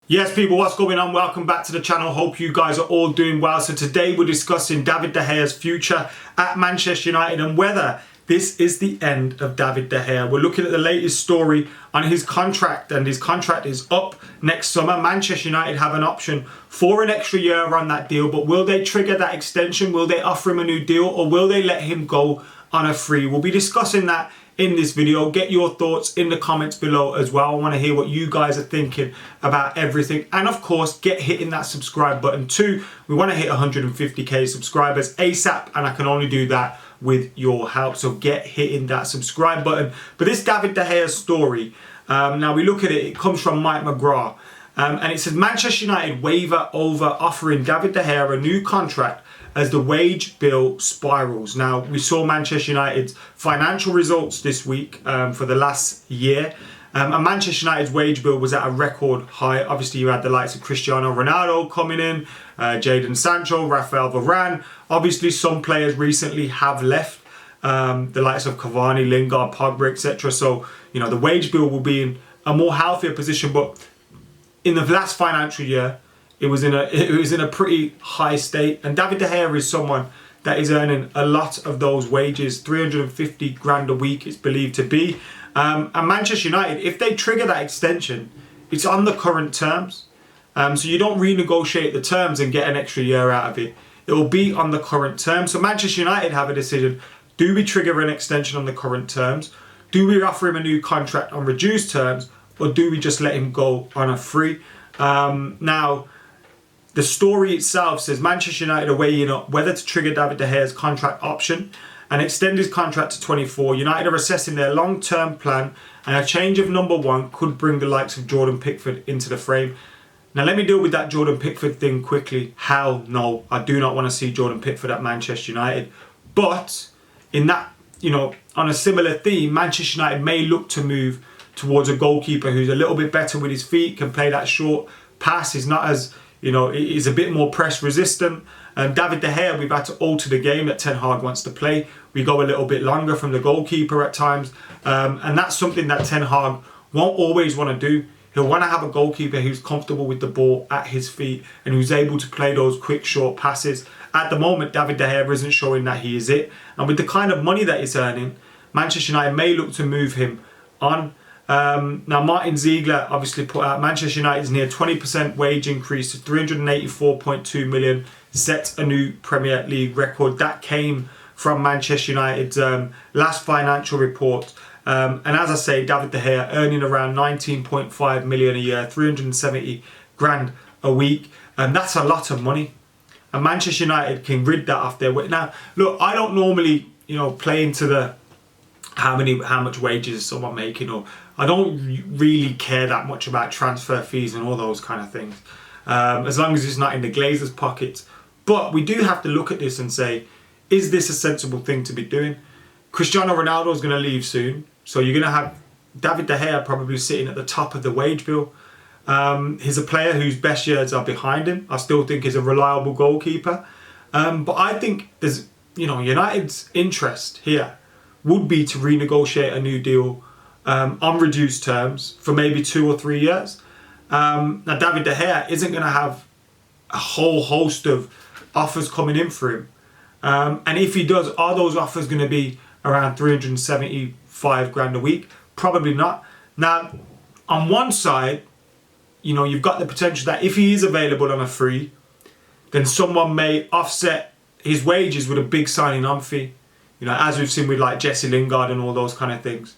Yes, people, what's going on? Welcome back to the channel. Hope you guys are all doing well. So today we're discussing David de Gea's future at Manchester United and whether this is the end of David de Gea. We're looking at the latest story on his contract, and his contract is up next summer. Manchester United have an option for an extra year on that deal, but will they trigger that extension? Will they offer him a new deal, or will they let him go on a free? We'll be discussing that in this video. Get your thoughts in the comments below as well. I want to hear what you guys are thinking about everything, and of course get hitting that subscribe button too. We want to hit 150k subscribers ASAP, and I can only do that with your help, so get hitting that subscribe button. But this David de Gea story, now we look at it, it comes from Mike McGraw, and it says Manchester United waiver over offering David de Gea a new contract as the wage bill spirals. Now, we saw Manchester United's financial results this week for the last year. And Manchester United's wage bill was at a record high. Obviously, you had the likes of Cristiano Ronaldo coming in, Jadon Sancho, Rafael Varane. Obviously, some players recently have left, the likes of Cavani, Lingard, Pogba, etc. So, you know, the wage bill will be in a more healthier position. But in the last financial year, it was in a pretty high state, and David de Gea is someone that is earning a lot of those wages, 350 grand a week it's believed to be. And Manchester United, if they trigger that extension, it's on the current terms. So you don't renegotiate the terms and get an extra year out of it. It will be on the current terms. So Manchester United have a decision: do we trigger an extension on the current terms? Do we offer him a new contract on reduced terms, or do we just let him go on a free? Now, the story itself says Manchester United are weighing up whether to trigger David de Gea's contract option and extend his contract to 24. United are assessing their long-term plan, and a change of number one could bring the likes of Jordan Pickford into the frame. Now, let me deal with that Jordan Pickford thing quickly. Hell no, I do not want to see Jordan Pickford at Manchester United. But in that, you know, on a similar theme, Manchester United may look to move towards a goalkeeper who's a little bit better with his feet, can play that short pass, is not as, you know, he's a bit more press resistant. David de Gea, we've had to alter the game that Ten Hag wants to play. We go a little bit longer from the goalkeeper at times. And that's something that Ten Hag won't always want to do. He'll want to have a goalkeeper who's comfortable with the ball at his feet and who's able to play those quick, short passes. At the moment, David de Gea isn't showing that he is it. And with the kind of money that he's earning, Manchester United may look to move him on. Now, Martin Ziegler obviously put out Manchester United's near 20% wage increase to 384.2 million set a new Premier League record. That came from Manchester United's last financial report. And as I say, David de Gea earning around 19.5 million a year, 370 grand a week. And that's a lot of money. And Manchester United can rid that off their way. Now, look, I don't normally, you know, play into the how much wages is someone making, or I don't really care that much about transfer fees and all those kind of things, as long as it's not in the Glazers' pockets. But we do have to look at this and say, is this a sensible thing to be doing? Cristiano Ronaldo is going to leave soon, so you're going to have David de Gea probably sitting at the top of the wage bill. He's a player whose best years are behind him. I still think he's a reliable goalkeeper, but I think there's, you know, United's interest here would be to renegotiate a new deal on reduced terms for maybe 2 or 3 years. Now, David de Gea isn't going to have a whole host of offers coming in for him. And if he does, are those offers going to be around 375 grand a week? Probably not. Now, on one side, you know, you've got the potential that if he is available on a free, then someone may offset his wages with a big signing on fee. You know, as we've seen with like Jesse Lingard and all those kind of things.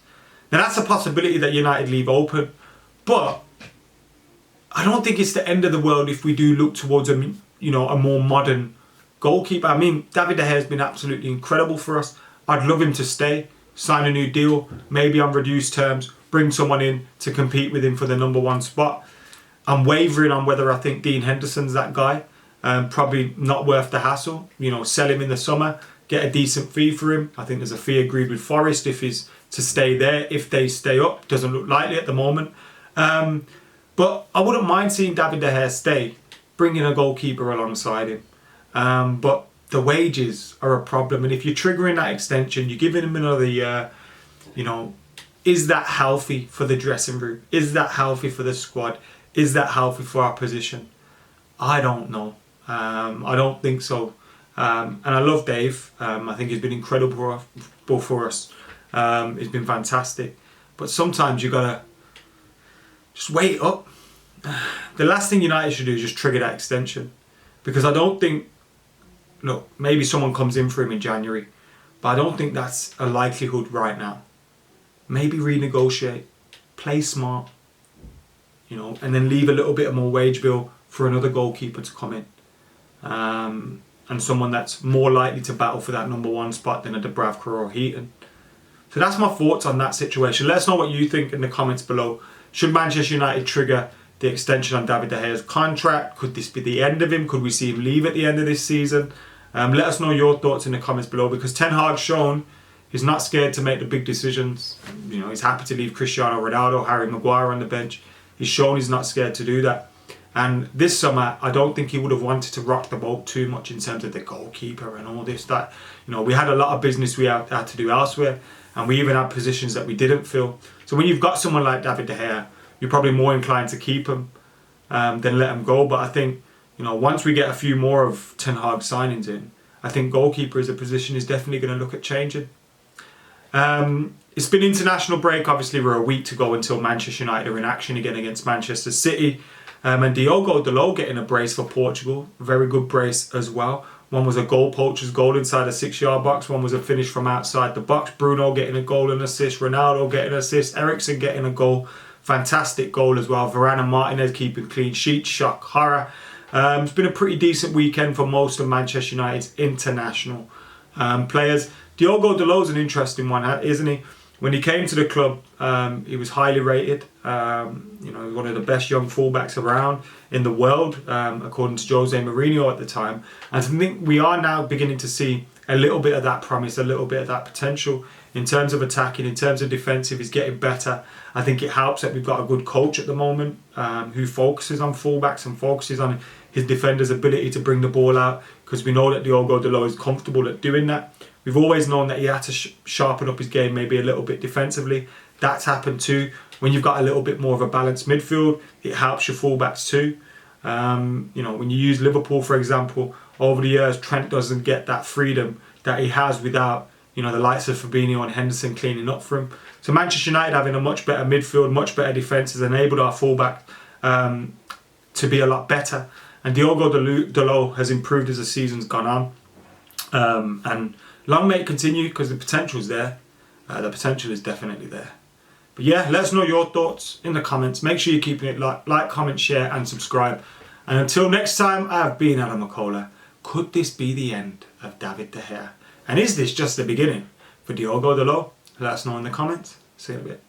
Now, that's a possibility that United leave open. But I don't think it's the end of the world if we do look towards a, you know, a more modern goalkeeper. I mean, David de Gea has been absolutely incredible for us. I'd love him to stay, sign a new deal, maybe on reduced terms, bring someone in to compete with him for the number one spot. I'm wavering on whether I think Dean Henderson's that guy. Probably not worth the hassle. You know, sell him in the summer, get a decent fee for him. I think there's a fee agreed with Forest if he's to stay there, if they stay up. Doesn't look likely at the moment. But I wouldn't mind seeing David de Gea stay, bringing a goalkeeper alongside him. But the wages are a problem. And if you're triggering that extension, you're giving him another year, you know, is that healthy for the dressing room? Is that healthy for the squad? Is that healthy for our position? I don't know. I don't think so. And I love Dave. I think he's been incredible for us. He's been fantastic. But sometimes you gotta just wait up. The last thing United should do is just trigger that extension, because I don't think. Look, maybe someone comes in for him in January, but I don't think that's a likelihood right now. Maybe renegotiate, play smart, you know, and then leave a little bit more wage bill for another goalkeeper to come in. And someone that's more likely to battle for that number 1 spot than a Dubravka or Heaton. So that's my thoughts on that situation. Let us know what you think in the comments below. Should Manchester United trigger the extension on David de Gea's contract? Could this be the end of him? Could we see him leave at the end of this season? Let us know your thoughts in the comments below, because Ten Hag's shown he's not scared to make the big decisions. You know, he's happy to leave Cristiano Ronaldo, Harry Maguire on the bench. He's shown he's not scared to do that. And this summer, I don't think he would have wanted to rock the boat too much in terms of the goalkeeper and all this, that. You know, we had a lot of business we had to do elsewhere, and we even had positions that we didn't fill. So when you've got someone like David de Gea, you're probably more inclined to keep him than let him go. But I think, you know, once we get a few more of Ten Hag signings in, I think goalkeeper as a position is definitely going to look at changing. It's been international break. Obviously, we're a week to go until Manchester United are in action again against Manchester City. And Diogo Dalot getting a brace for Portugal. Very good brace as well. One was a goal poacher's goal inside a 6-yard box. One was a finish from outside the box. Bruno getting a goal and assist. Ronaldo getting an assist. Eriksen getting a goal. Fantastic goal as well. Varane and Martinez keeping clean sheets. Shock horror. It's been a pretty decent weekend for most of Manchester United's international players. Diogo Dalot's an interesting one, isn't he? When he came to the club, he was highly rated. You know, one of the best young fullbacks around in the world, according to Jose Mourinho at the time. And I think we are now beginning to see a little bit of that promise, a little bit of that potential in terms of attacking, in terms of defensive. He's getting better. I think it helps that we've got a good coach at the moment who focuses on fullbacks and focuses on his defenders' ability to bring the ball out, because we know that Diogo Dalot is comfortable at doing that. We've always known that he had to sharpen up his game maybe a little bit defensively. That's happened too. When you've got a little bit more of a balanced midfield, it helps your fullbacks too. You know, when you use Liverpool, for example, over the years, Trent doesn't get that freedom that he has without, you know, the likes of Fabinho and Henderson cleaning up for him. So Manchester United having a much better midfield, much better defence has enabled our fullback to be a lot better. And Diogo Dalot has improved as the season's gone on. And long may it continue, because the potential is there. The potential is definitely there. But yeah, let us know your thoughts in the comments. Make sure you're keeping it like, comment, share and subscribe. And until next time, I've been AdamMcKola. Could this be the end of David de Gea? And is this just the beginning for Diogo Dalot? Let us know in the comments. See you in a bit.